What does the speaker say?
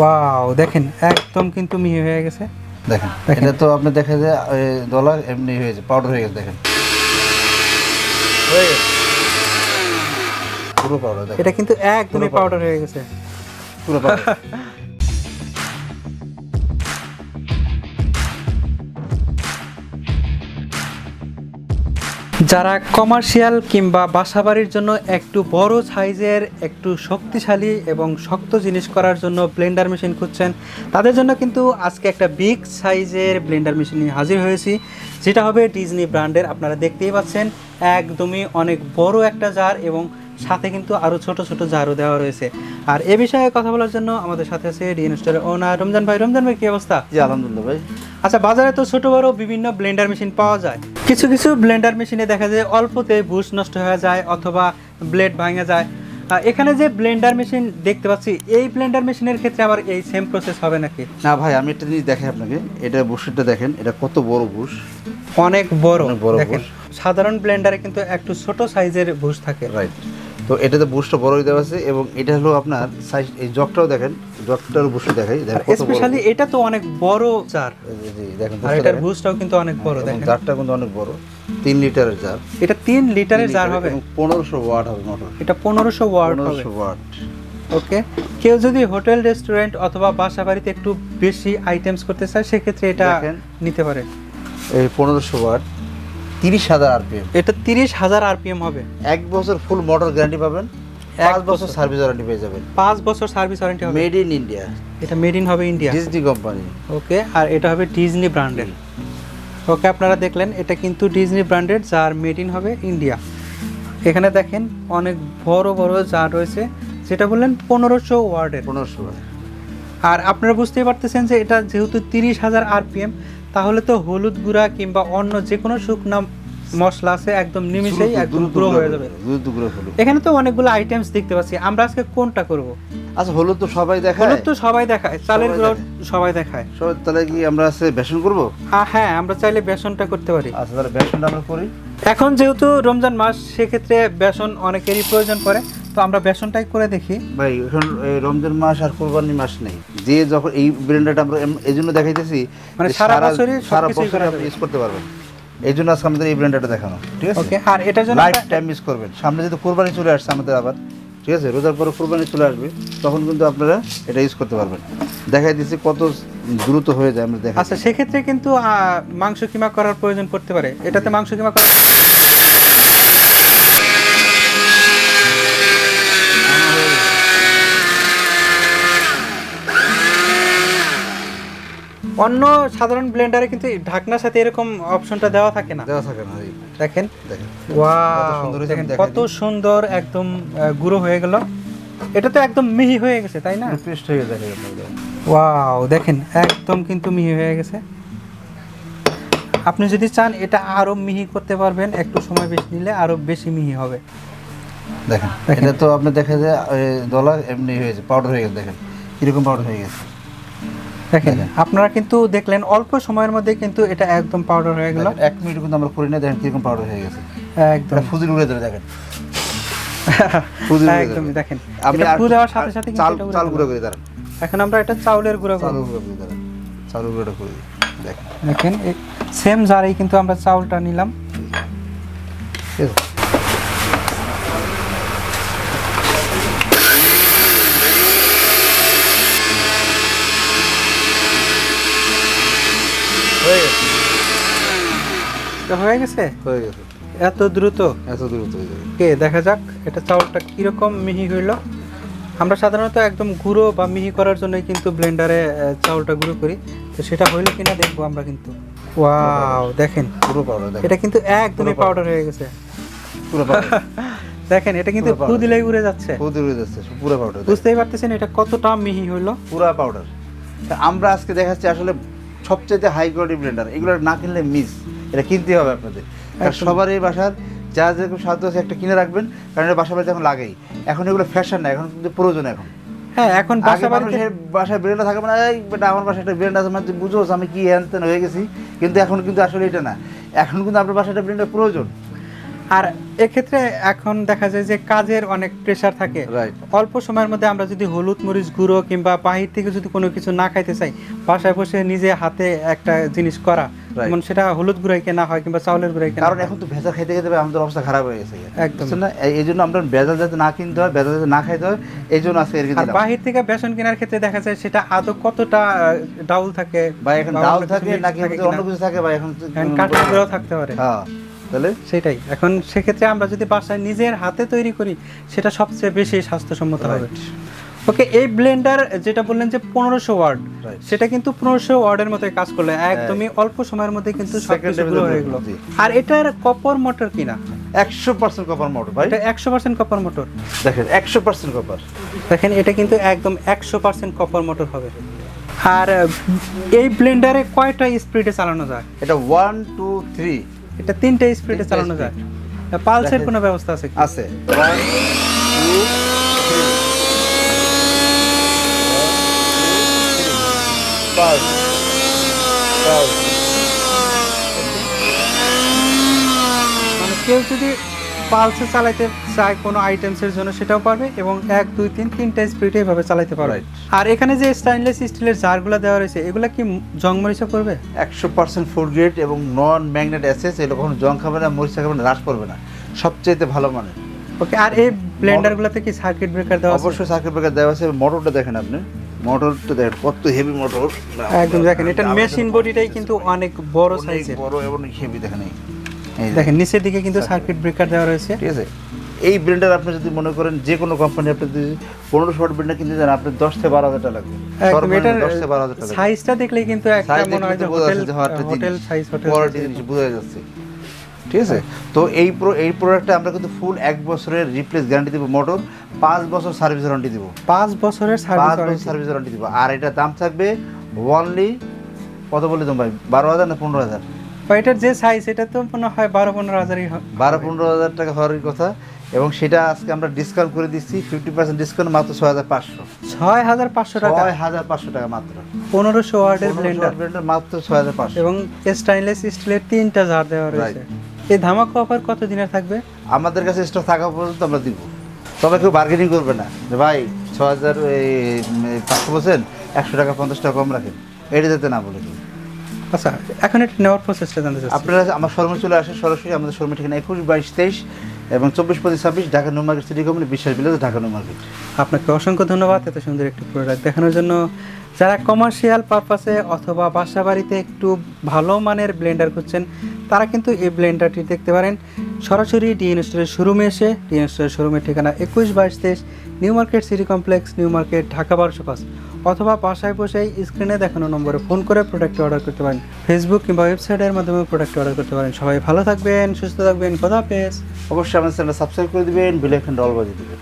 Wow দেখেন একদম কিন্তু মিহি হয়ে গেছে। দেখেন এটা তো আপনি দেখে যে দলা এমনি হয়েছে, পাউডার হয়ে গেছে। দেখেন হয়ে গেছে পুরো পাউডার। দেখেন এটা কিন্তু একদমই পাউডার হয়ে গেছে পুরো পাউডার। যারা কমার্শিয়াল কিংবা বাসাবাড়ির জন্য একটু বড় সাইজের একটু শক্তিশালী এবং শক্ত জিনিস করার জন্য ব্লেন্ডার মেশিন খুঁজছেন, তাদের জন্য কিন্তু আজকে একটা বিগ সাইজের ব্লেন্ডার মেশিন নিয়ে হাজির হয়েছি, যেটা হবে ডিজনি ব্র্যান্ডের। আপনারা দেখতেই পাচ্ছেন একদমই অনেক বড় একটা জার এবং সাথে কিন্তু আরও ছোট ছোট জারও দেওয়া রয়েছে। আর এ বিষয়ে কথা বলার জন্য আমাদের সাথে আছে ডিএন স্টোরের ওনার রমজান ভাই। রমজান ভাই, কি অবস্থা? জি আলহামদুলিল্লাহ ভাই। আচ্ছা, বাজারে তো ছোট বড় বিভিন্ন ব্লেন্ডার মেশিন পাওয়া যায়। কিছু কিছু ব্লেন্ডার মেশিনে দেখা যায় অল্পতে বুশ নষ্ট হয়ে যায় অথবা ব্লেড ভাঙা যায়। এখানে যে ব্লেন্ডার মেশিন দেখতে পাচ্ছি, এই ব্লেন্ডার মেশিনের ক্ষেত্রে আবার এই সেম প্রসেস হবে নাকি? না ভাই, আমি একটা জিনিস দেখাই আপনাকে। এটা বুশটা দেখেন, এটা কত বড় বুশ, অনেক বড়। বড় দেখেন সাধারণ ব্লেন্ডারে কিন্তু একটু ছোট সাইজের বুশ থাকে। রাইট। তো এটাতে বুশটা বড়ই দেওয়া আছে এবং এটা হলো আপনার সাইজ। এই জগটাও দেখেন, জগটার বুশটা দেখাই। দেখেন কত বড়, স্পেশালি এটা তো অনেক বড় জার। জি দেখেন, আর এটার বুশটাও কিন্তু অনেক বড়। দেখেন জারটা কিন্তু অনেক বড়, 3 লিটারের জার। এটা 3 লিটারের জার হবে। 1500 ওয়াট হবে মোটর। এটা 1500 ওয়াট হবে। 1500 ওয়াট। ওকে, কেউ যদি হোটেল রেস্টুরেন্ট অথবা বাসা বাড়িতে একটু বেশি আইটেমস করতে চায়, সেক্ষেত্রে এটা নিতে পারে। এই 1500 ওয়াট, 30,000 আরপিএম। এটা 30,000 আরপিএম হবে। 1 বছর ফুল মোটর গ্যারান্টি পাবেন, 5 বছর সার্ভিস ওয়ারেন্টি পেয়ে যাবেন। 5 বছর সার্ভিস ওয়ারেন্টি হবে। Made in India. এটা মেড ইন হবে ইন্ডিয়া, ডিজনি কোম্পানি। ওকে, আর এটা হবে ডিজনি ব্র্যান্ডের। ওকে, আপনারা দেখলেন এটা কিন্তু ডিজনি ব্র্যান্ডের, যার মেড ইন হবে ইন্ডিয়া। এখানে দেখেন অনেক বড় বড় জার রয়েছে, যেটা বললেন 1500 ওয়াটের। 1500 ওয়াট। আর আপনারা বুঝতেই পারতেছেন যে এটা যেহেতু 30,000 আরপিএম, তাহলে তো হলুদ গুঁড়া কিংবা অন্য যে কোনো শুকনা মশলা আছে একদম নিমিশেই একদম গুঁড়ো হয়ে যাবে। এখানে তো অনেকগুলো আইটেমস দেখতে পাচ্ছি, আমরা আজকে কোনটা করব? আচ্ছা, হলুদ তো সবাই দেখায়। হলুদ তো সবাই দেখায়, চালের গুঁড়ো সবাই দেখায়। তাহলে কি আমরা আছে বেসন করব? হ্যাঁ, আমরা চাইলে বেসনটা করতে পারি। আচ্ছা, তাহলে বেসনটা আমরা করি। এখন যেহেতু রমজান মাস, সেক্ষেত্রে বেসন অনেকেরই প্রয়োজন পড়ে, তো আমরা বেসনটাই করে দেখি। ভাই এখন রমজান মাস আর কুরবানি মাস নেই, যে যখন এই ব্লেন্ডারটা আমরা এই জন্য দেখাইতেছি, মানে সারা বছর আপনি ইউজ করতে পারবেন। এই জন্য আজকে আমাদের এই ব্লেন্ডারটা দেখানো, ঠিক আছে? ওকে, আর এটার জন্য লাইফ টাইম ইউজ করবেন। সামনে যেহেতু কুরবানি চলে আসছে আমাদের আবার, ঠিক আছে, রোজার পরে কুরবানি চলে আসবে, তখন কিন্তু আপনারা এটা ইউজ করতে পারবেন। দেখাই দিচ্ছি কত দ্রুত হয়ে যায় আমরা দেখা। আচ্ছা, সেক্ষেত্রে কিন্তু মাংস কিমা করার প্রয়োজন পড়তে পারে। এটাতে মাংস কিমা করা অন্য সাধারণ ব্লেন্ডারে কিন্তু ঢাকনার সাথে এরকম অপশনটা দেওয়া থাকে না। দেখেন ওয়াও, দেখেন কত সুন্দর একদম গুঁড়ো হয়ে গেল। এটা তো একদম মিহি হয়ে গেছে, তাই না? পেস্ট হয়ে গেছে। ওয়াও, দেখেন একদম কিন্তু মিহি হয়ে গেছে। আপনি যদি চান এটা আরো মিহি করতে পারবেন, একটু সময় বেশি নিলে আরো বেশি মিহি হবে। দেখেন এটা তো আপনি দেখে যে দলা এমনি হয়েছে, পাউডার হয়ে গেছে। দেখেন কিরকম পাউডার হয়ে গেছে। দেখেন আপনারা কিন্তু দেখলেন অল্প সময়ের মধ্যে কিন্তু এটা একদম পাউডার হয়ে গেল। 1 মিনিট কিন্তু আমরা করি না। দেখেন কিরকম পাউডার হয়ে গেছে, একদম ফুজিল উড়ে যাবে। দেখেন একদম দেখেন, আমি আর দেওয়ার সাথে সাথে চাল গুঁড়ো করে দাঁড়ান। এখন আমরা এটা চাউলের গুঁড়ো করব। চাউলের গুঁড়ো করে দেখেন। দেখেন সেম জারেই কিন্তু আমরা চাউলটা নিলাম। ঠিক আছে, হয়ে গেছে। এত দ্রুত হয়ে যাবে। কে দেখা যাক এটা চাউলটা কিরকম মিহি হইলো। আমরা সাধারণত একদম গুঁড়ো বা মিহি করার জন্যই কিন্তু ব্লেন্ডারে চাউলটা গুঁড়ো করি, তো সেটা হইলো কিনা দেখবো আমরা কিন্তু। ওয়াও, দেখেন পুরো পাউডার। এটা কিন্তু একদমই পাউডার হয়ে গেছে পুরো পাউডার। দেখেন এটা কিন্তু ফু দিলেই উড়ে যাচ্ছে। পুরো পাউডার। বুঝতেই পারতেছেন এটা কতটা মিহি হইলো। পুরো পাউডার। আমরা আজকে দেখাচ্ছি আসলে সবচেয়ে হাই কোয়ালিটি ব্লেন্ডার। এগুলো না কিনলে মিস, এটা কিনতে হবে আপনাদের। সবারই বাসার যা যেরকম সাধ্য আছে একটা কিনে রাখবেন, কারণ এটা বাসা বাড়িতে এখন লাগেই। এখন এগুলো ফ্যাশন না, এখন কিন্তু প্রয়োজন। হ্যাঁ, এখন বাসায় ব্লেন্ডার থাকে মানে এই বেটা আমার বাসায় একটা ব্লেন্ডার আছে, মানে বুঝো আমি কি হ্যান হয়ে গেছি। কিন্তু এখন কিন্তু আসলে এটা না, এখন কিন্তু আপনার বাসায় একটা ব্লেন্ডার প্রয়োজন। আর এক্ষেত্রে এখন দেখা যায় যে কাজের অনেক প্রেসার থাকে, রাইট। অল্প সময়ের মধ্যে আমরা যদি হলুদ মরিচ গুঁড়ো কিংবা বাহির থেকে যদি কোনো কিছু না খাইতে চাই, বাসায় বসে নিজে হাতে একটা জিনিস করা, যেমন সেটা হলুদ গুঁড়াই কেনা হয় কিংবা চাউলের গুঁড়াই কেনা কারণ হয়। এখন তো ভেজাল খাইতে খেতে আমাদের অবস্থা খারাপ হয়ে গেছে একদম। বুঝছেন না, এই জন্য আমরা ভেজাল যাতে না কিনতে হয়, ভেজাল যাতে না খাইতে হয়, এই জন্য আজকে এরকম আর বাহির থেকে বেসন কেনার ক্ষেত্রে দেখা যায় সেটা আদৌ কতটা ডাউল থাকে বা এখন বা ডাল অন্য কিছু থাকে mix নাকি থাকে অন্য কিনা। কিছু থাকে বা এখন কাঠের গুঁড়াও থাকতে পারে। হ্যাঁ, তাহলে সেটাই, এখন সেক্ষেত্রে আমরা যদি বাসায় নিজের হাতে তৈরি করি সেটা সবচেয়ে বেশি স্বাস্থ্যসম্মত হবে। ওকে, এই ব্লেন্ডার যেটা বললেন যে 1500 ওয়াট, Right. সেটা কিন্তু 1500 ওয়াটের মতোই কাজ করলে একদমই অল্প সময়ের মধ্যে কিন্তু সবকিছুগুলো হয়ে গেল। জি। আর এটার কপার মোটর কিনা? 100% কপার মোটর ভাই, এটা 100% কপার মোটর। দেখেন 100% কপার। দেখেন এটা কিন্তু একদম 100% কপার মোটর হবে। আর এই ব্লেন্ডারে কয়টা স্পিডে চালানো যায়? এটা 1 2 3 এটা 3টে স্পিডে তিনটা চালানো speed। যায়। পালসের দেখেন। কোনো ব্যবস্থা আছে কি? আছে 1 2 3 পালস পালস। মানে কেউ যদি পালসে চালাতে চায় কোনো আইটেমসের জন্য সেটাও পারবে, এবং 1 2 3 তিনটা স্পিডে এভাবে চালাতে পারবে। Right. আর এখানে যে স্টেইনলেস স্টিলের জারগুলো দেওয়া রয়েছে এগুলা কি জং মরিচা করবে? 100% ফুড গ্রেড এবং নন ম্যাগনেট অ্যাসেস, এগুলো কখনো জং খাবে না, মরিচা খাবে না, হ্রাস করবে না, সবচেয়ে ভালো মানের। ওকে, আর এই ব্লেন্ডারগুলোতে কি সার্কিট ব্রেকার দেওয়া আছে? অবশ্যই সার্কিট ব্রেকার দেওয়া আছে। মোটরটা দেখেন আপনি, মোটরটা দেখেন কত হেভি মোটর, একদম দেখেন এটার মেশিন বডিটাই কিন্তু অনেক বড় সাইজের। বড় এবং হেভি দেখেন। এই যে, দেখেন নিচের দিকে কিন্তু সার্কিট ব্রেকার দেওয়া রয়েছে। ঠিক আছে। এই ব্লেন্ডার আপনি যদি মনে করেন যে কোনো কোম্পানি আপনি যদি 1500 ওয়াট ব্লেন্ডার কিনতে যান আপনার 10 থেকে 12,000 টাকা লাগবে। একদম, সর্বনিম্ন এটার 10 থেকে 12,000 টাকা লাগবে। সাইজটা দেখলেই কিন্তু একটা সাইজ মনে হয় যে দেখলে বোঝা হোটেল যাচ্ছে যে হ্যাঁ, একটা হোটেল জিনিস, সাইজ, হোটেল কোয়ালিটি জিনিস বোঝা যাচ্ছে। ঠিক আছে। তো এই প্রোডাক্টটা আমরা কিন্তু ফুল 1 বছরের রিপ্লেস গ্যারান্টি দিব, মোটর 5 বছর সার্ভিস ওয়ারেন্টি দিব, 5 বছরের 5 সার্ভিস বছর সার্ভিস ওয়ারেন্টি দিব। আর এটা দাম থাকবে অনলি কত বলে তুমি ভাই, 12,000 না 15,000? এটার যে সাইজ এটা তো মনে হয় 12-15 হাজারই 12-15,000 টাকা হওয়ার কথা, এবং সেটা আজকে আমরা ডিসকাউন্ট করে দিচ্ছি 50% ডিসকাউন্ট, মাত্র 6,500 6,500 টাকা। 6,500 টাকা মাত্র। 1500 ওয়াটের ব্লেন্ডার ব্লেন্ডার মাত্র 6,500। এবং স্টেইনলেস স্টিলের 3টা জার দেওয়া রয়েছে। এই ধামাকা অফার কত দিনের থাকবে? আমাদের কাছে স্টক থাকা পর্যন্ত আমরা দিব, তবে কেউ বার্গেনিং করবে না যে ভাই 6,500 বলছেন 100 টাকা 50 টাকা কম রাখেন, এটা যাতে না বলে কেউ। আচ্ছা, এখন এটা নেওয়ার প্রসেসটা জানতে চাচ্ছি। আপনারা আমার শোরুমে চলে আসেন, সরাসরি আমাদের শোরুমের ঠিকানা 21 22 23 এবং 24 25 26 Dhaka new market city company, বিশ্বাস ভিলেজ, ঢাকা নিউ মার্কেট। আপনাকে অসংখ্য ধন্যবাদ এত সুন্দর একটি প্রোডাক্ট দেখানোর জন্য। যারা কমার্শিয়াল পারপাসে অথবা বাসা বাড়িতে একটু ভালো মানের ব্লেন্ডার খুঁজছেন তারা কিন্তু এই ব্লেন্ডারটি দেখতে পারেন সরাসরি ডিএন স্টোরের শোরুমে এসে। ডিএন স্টোরের শোরুমের ঠিকানা 21 22 23 new market city complex, new market, Dhaka 1205, অথবা বাসায় বসেই স্ক্রিনে দেখানো নম্বরে ফোন করে প্রোডাক্ট অর্ডার করতে পারেন। ফেসবুক কিংবা ওয়েবসাইটের মাধ্যমে প্রোডাক্ট অর্ডার করতে পারেন। সবাই ভালো থাকবেন, সুস্থ থাকবেন, খোদা হাফেজ। অবশ্যই আমাদের চ্যানেল সাবস্ক্রাইব করে দিবেন, বেল আইকনটা অল বাজিয়ে দিবেন।